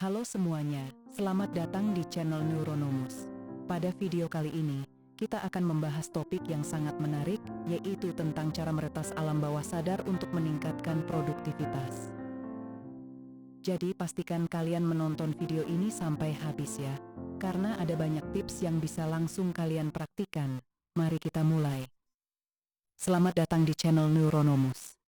Halo semuanya, selamat datang di channel Neuronomus. Pada video kali ini, kita akan membahas topik yang sangat menarik, yaitu tentang cara meretas alam bawah sadar untuk meningkatkan produktivitas. Jadi pastikan kalian menonton video ini sampai habis ya, karena ada banyak tips yang bisa langsung kalian praktikan. Mari kita mulai. Selamat datang di channel Neuronomus.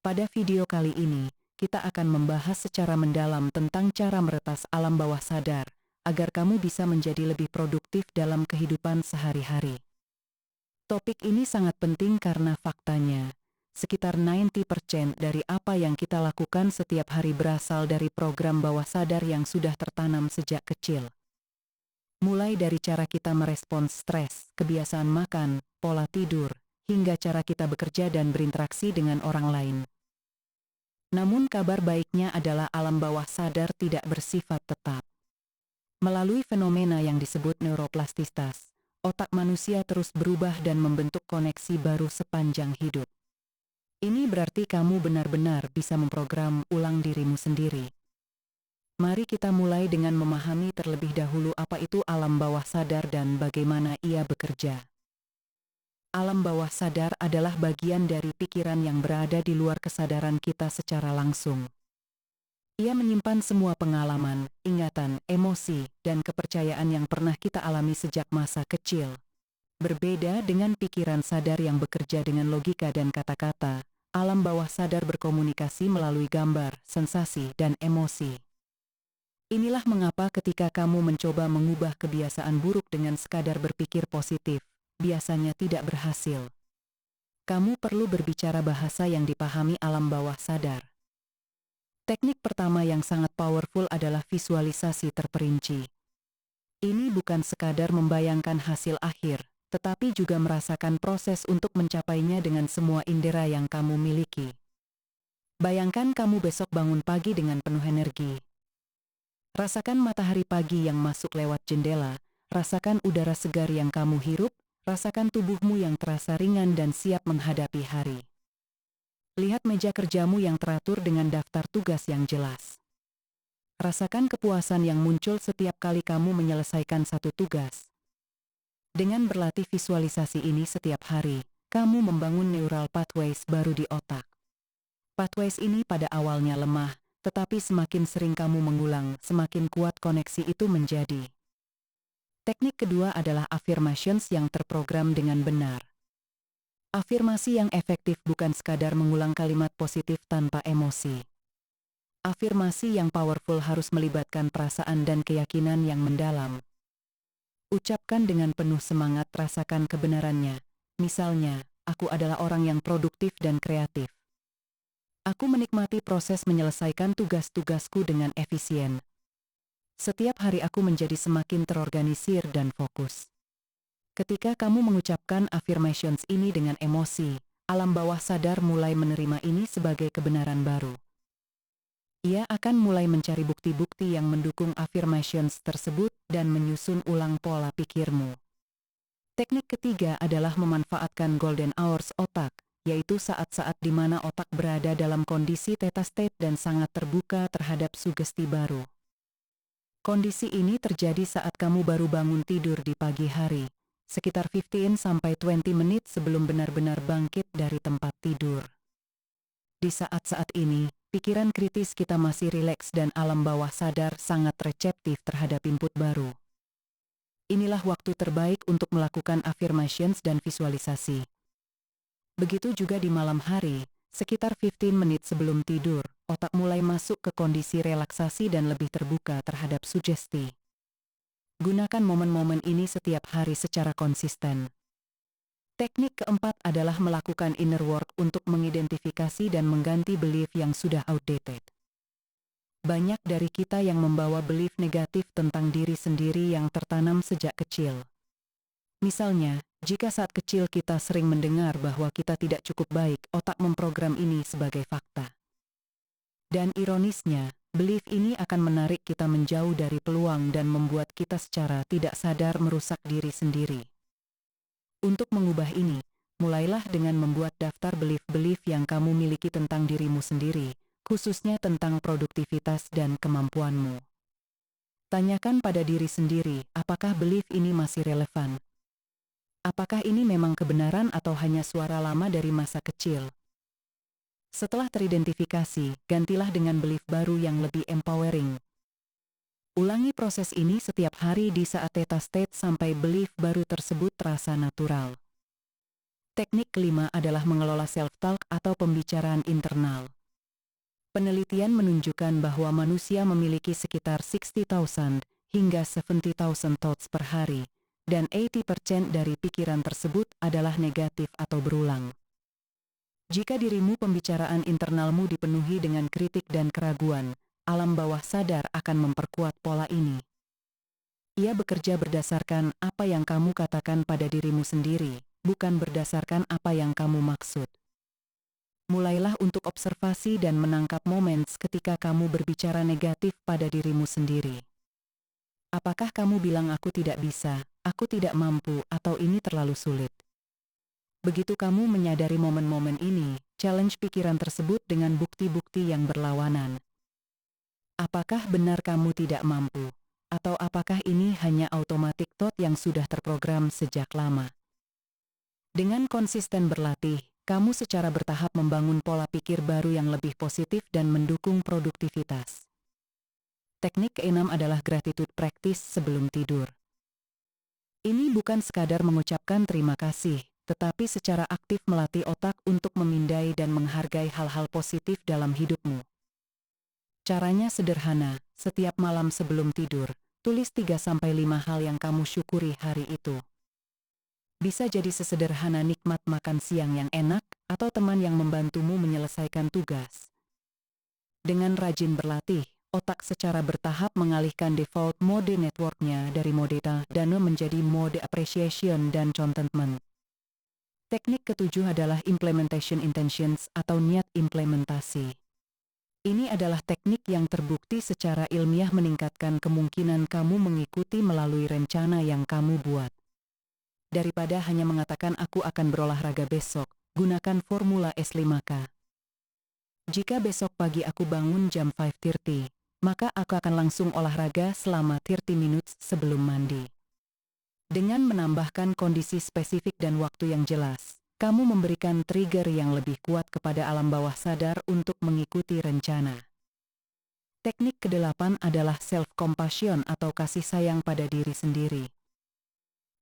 Pada video kali ini, kita akan membahas secara mendalam tentang cara meretas alam bawah sadar, agar kamu bisa menjadi lebih produktif dalam kehidupan sehari-hari. Topik ini sangat penting karena faktanya, sekitar 90% dari apa yang kita lakukan setiap hari berasal dari program bawah sadar yang sudah tertanam sejak kecil. Mulai dari cara kita merespons stres, kebiasaan makan, pola tidur, hingga cara kita bekerja dan berinteraksi dengan orang lain. Namun kabar baiknya adalah alam bawah sadar tidak bersifat tetap. Melalui fenomena yang disebut neuroplastisitas, otak manusia terus berubah dan membentuk koneksi baru sepanjang hidup. Ini berarti kamu benar-benar bisa memprogram ulang dirimu sendiri. Mari kita mulai dengan memahami terlebih dahulu apa itu alam bawah sadar dan bagaimana ia bekerja. Alam bawah sadar adalah bagian dari pikiran yang berada di luar kesadaran kita secara langsung. Ia menyimpan semua pengalaman, ingatan, emosi, dan kepercayaan yang pernah kita alami sejak masa kecil. Berbeda dengan pikiran sadar yang bekerja dengan logika dan kata-kata, alam bawah sadar berkomunikasi melalui gambar, sensasi, dan emosi. Inilah mengapa ketika kamu mencoba mengubah kebiasaan buruk dengan sekadar berpikir positif, biasanya tidak berhasil. Kamu perlu berbicara bahasa yang dipahami alam bawah sadar. Teknik pertama yang sangat powerful adalah visualisasi terperinci. Ini bukan sekadar membayangkan hasil akhir, tetapi juga merasakan proses untuk mencapainya dengan semua indera yang kamu miliki. Bayangkan kamu besok bangun pagi dengan penuh energi. Rasakan matahari pagi yang masuk lewat jendela, rasakan udara segar yang kamu hirup, rasakan tubuhmu yang terasa ringan dan siap menghadapi hari. Lihat meja kerjamu yang teratur dengan daftar tugas yang jelas. Rasakan kepuasan yang muncul setiap kali kamu menyelesaikan satu tugas. Dengan berlatih visualisasi ini setiap hari, kamu membangun neural pathways baru di otak. Pathways ini pada awalnya lemah, tetapi semakin sering kamu mengulang, semakin kuat koneksi itu menjadi. Teknik kedua adalah affirmations yang terprogram dengan benar. Afirmasi yang efektif bukan sekadar mengulang kalimat positif tanpa emosi. Afirmasi yang powerful harus melibatkan perasaan dan keyakinan yang mendalam. Ucapkan dengan penuh semangat, rasakan kebenarannya. Misalnya, aku adalah orang yang produktif dan kreatif. Aku menikmati proses menyelesaikan tugas-tugasku dengan efisien. Setiap hari aku menjadi semakin terorganisir dan fokus. Ketika kamu mengucapkan affirmations ini dengan emosi, alam bawah sadar mulai menerima ini sebagai kebenaran baru. Ia akan mulai mencari bukti-bukti yang mendukung affirmations tersebut dan menyusun ulang pola pikirmu. Teknik ketiga adalah memanfaatkan golden hours otak, yaitu saat-saat di mana otak berada dalam kondisi theta state dan sangat terbuka terhadap sugesti baru. Kondisi ini terjadi saat kamu baru bangun tidur di pagi hari, sekitar 15-20 menit sebelum benar-benar bangkit dari tempat tidur. Di saat-saat ini, pikiran kritis kita masih rileks dan alam bawah sadar sangat reseptif terhadap input baru. Inilah waktu terbaik untuk melakukan affirmations dan visualisasi. Begitu juga di malam hari, sekitar 15 menit sebelum tidur, otak mulai masuk ke kondisi relaksasi dan lebih terbuka terhadap sugesti. Gunakan momen-momen ini setiap hari secara konsisten. Teknik keempat adalah melakukan inner work untuk mengidentifikasi dan mengganti belief yang sudah outdated. Banyak dari kita yang membawa belief negatif tentang diri sendiri yang tertanam sejak kecil. Misalnya, jika saat kecil kita sering mendengar bahwa kita tidak cukup baik, otak memprogram ini sebagai fakta. Dan ironisnya, belief ini akan menarik kita menjauh dari peluang dan membuat kita secara tidak sadar merusak diri sendiri. Untuk mengubah ini, mulailah dengan membuat daftar belief-belief yang kamu miliki tentang dirimu sendiri, khususnya tentang produktivitas dan kemampuanmu. Tanyakan pada diri sendiri, apakah belief ini masih relevan? Apakah ini memang kebenaran atau hanya suara lama dari masa kecil? Setelah teridentifikasi, gantilah dengan belief baru yang lebih empowering. Ulangi proses ini setiap hari di saat theta state sampai belief baru tersebut terasa natural. Teknik kelima adalah mengelola self-talk atau pembicaraan internal. Penelitian menunjukkan bahwa manusia memiliki sekitar 60.000 hingga 70.000 thoughts per hari, dan 80% dari pikiran tersebut adalah negatif atau berulang. Jika dirimu pembicaraan internalmu dipenuhi dengan kritik dan keraguan, alam bawah sadar akan memperkuat pola ini. Ia bekerja berdasarkan apa yang kamu katakan pada dirimu sendiri, bukan berdasarkan apa yang kamu maksud. Mulailah untuk observasi dan menangkap momen ketika kamu berbicara negatif pada dirimu sendiri. Apakah kamu bilang aku tidak bisa, aku tidak mampu, atau ini terlalu sulit? Begitu kamu menyadari momen-momen ini, challenge pikiran tersebut dengan bukti-bukti yang berlawanan. Apakah benar kamu tidak mampu? Atau apakah ini hanya automatic thought yang sudah terprogram sejak lama? Dengan konsisten berlatih, kamu secara bertahap membangun pola pikir baru yang lebih positif dan mendukung produktivitas. Teknik keenam adalah gratitude practice sebelum tidur. Ini bukan sekadar mengucapkan terima kasih, tetapi secara aktif melatih otak untuk memindai dan menghargai hal-hal positif dalam hidupmu. Caranya sederhana, setiap malam sebelum tidur, tulis 3-5 hal yang kamu syukuri hari itu. Bisa jadi sesederhana nikmat makan siang yang enak, atau teman yang membantumu menyelesaikan tugas. Dengan rajin berlatih, otak secara bertahap mengalihkan default mode networknya dari mode dana menjadi mode appreciation dan contentment. Teknik ketujuh adalah implementation intentions atau niat implementasi. Ini adalah teknik yang terbukti secara ilmiah meningkatkan kemungkinan kamu mengikuti melalui rencana yang kamu buat. Daripada hanya mengatakan aku akan berolahraga besok, gunakan formula S5K. Jika besok pagi aku bangun jam 5:30, maka aku akan langsung olahraga selama 30 minutes sebelum mandi. Dengan menambahkan kondisi spesifik dan waktu yang jelas, kamu memberikan trigger yang lebih kuat kepada alam bawah sadar untuk mengikuti rencana. Teknik kedelapan adalah self-compassion atau kasih sayang pada diri sendiri.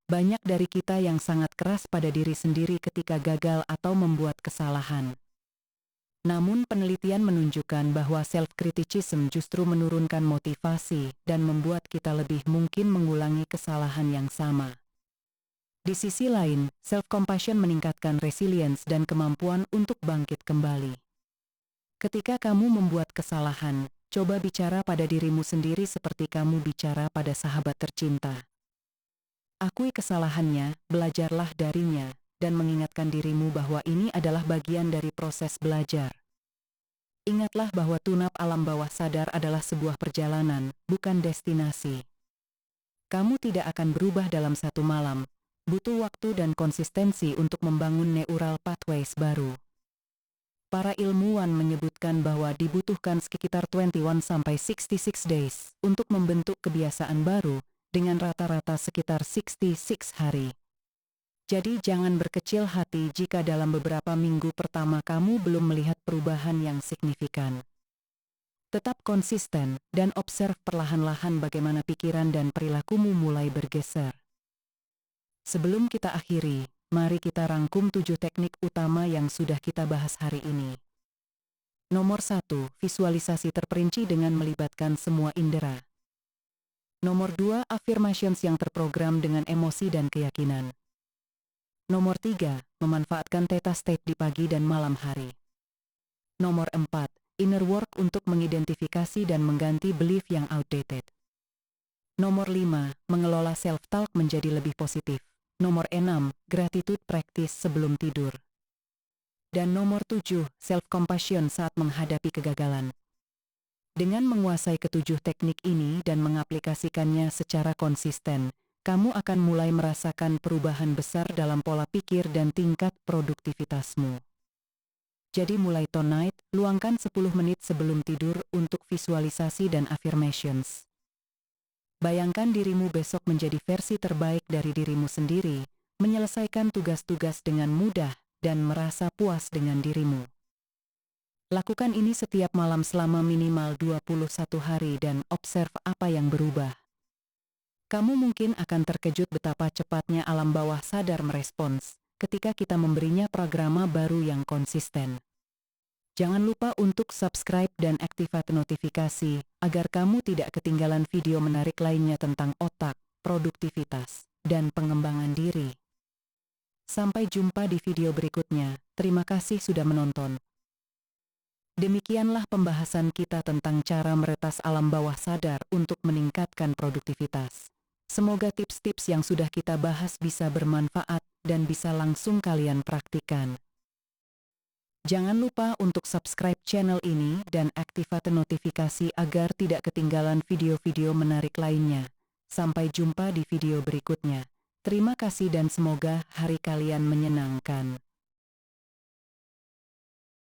Banyak dari kita yang sangat keras pada diri sendiri ketika gagal atau membuat kesalahan. Namun penelitian menunjukkan bahwa self-criticism justru menurunkan motivasi dan membuat kita lebih mungkin mengulangi kesalahan yang sama. Di sisi lain, self-compassion meningkatkan resilience dan kemampuan untuk bangkit kembali. Ketika kamu membuat kesalahan, coba bicara pada dirimu sendiri seperti kamu bicara pada sahabat tercinta. Akui kesalahannya, belajarlah darinya, dan mengingatkan dirimu bahwa ini adalah bagian dari proses belajar. Ingatlah bahwa tunap alam bawah sadar adalah sebuah perjalanan, bukan destinasi. Kamu tidak akan berubah dalam satu malam, butuh waktu dan konsistensi untuk membangun neural pathways baru. Para ilmuwan menyebutkan bahwa dibutuhkan sekitar 21-66 days untuk membentuk kebiasaan baru, dengan rata-rata sekitar 66 hari. Jadi jangan berkecil hati jika dalam beberapa minggu pertama kamu belum melihat perubahan yang signifikan. Tetap konsisten dan observ perlahan-lahan bagaimana pikiran dan perilakumu mulai bergeser. Sebelum kita akhiri, mari kita rangkum 7 teknik utama yang sudah kita bahas hari ini. Nomor 1, visualisasi terperinci dengan melibatkan semua indera. Nomor 2, affirmations yang terprogram dengan emosi dan keyakinan. Nomor 3, memanfaatkan theta state di pagi dan malam hari. Nomor 4, inner work untuk mengidentifikasi dan mengganti belief yang outdated. Nomor 5, mengelola self-talk menjadi lebih positif. Nomor 6, gratitude practice sebelum tidur. Dan nomor 7, self-compassion saat menghadapi kegagalan. Dengan menguasai ketujuh teknik ini dan mengaplikasikannya secara konsisten, kamu akan mulai merasakan perubahan besar dalam pola pikir dan tingkat produktivitasmu. Jadi mulai tonight, luangkan 10 menit sebelum tidur untuk visualisasi dan affirmations. Bayangkan dirimu besok menjadi versi terbaik dari dirimu sendiri, menyelesaikan tugas-tugas dengan mudah, dan merasa puas dengan dirimu. Lakukan ini setiap malam selama minimal 21 hari dan observ apa yang berubah. Kamu mungkin akan terkejut betapa cepatnya alam bawah sadar merespons ketika kita memberinya programa baru yang konsisten. Jangan lupa untuk subscribe dan aktifkan notifikasi agar kamu tidak ketinggalan video menarik lainnya tentang otak, produktivitas, dan pengembangan diri. Sampai jumpa di video berikutnya. Terima kasih sudah menonton. Demikianlah pembahasan kita tentang cara meretas alam bawah sadar untuk meningkatkan produktivitas. Semoga tips-tips yang sudah kita bahas bisa bermanfaat dan bisa langsung kalian praktikan. Jangan lupa untuk subscribe channel ini dan aktifkan notifikasi agar tidak ketinggalan video-video menarik lainnya. Sampai jumpa di video berikutnya. Terima kasih dan semoga hari kalian menyenangkan.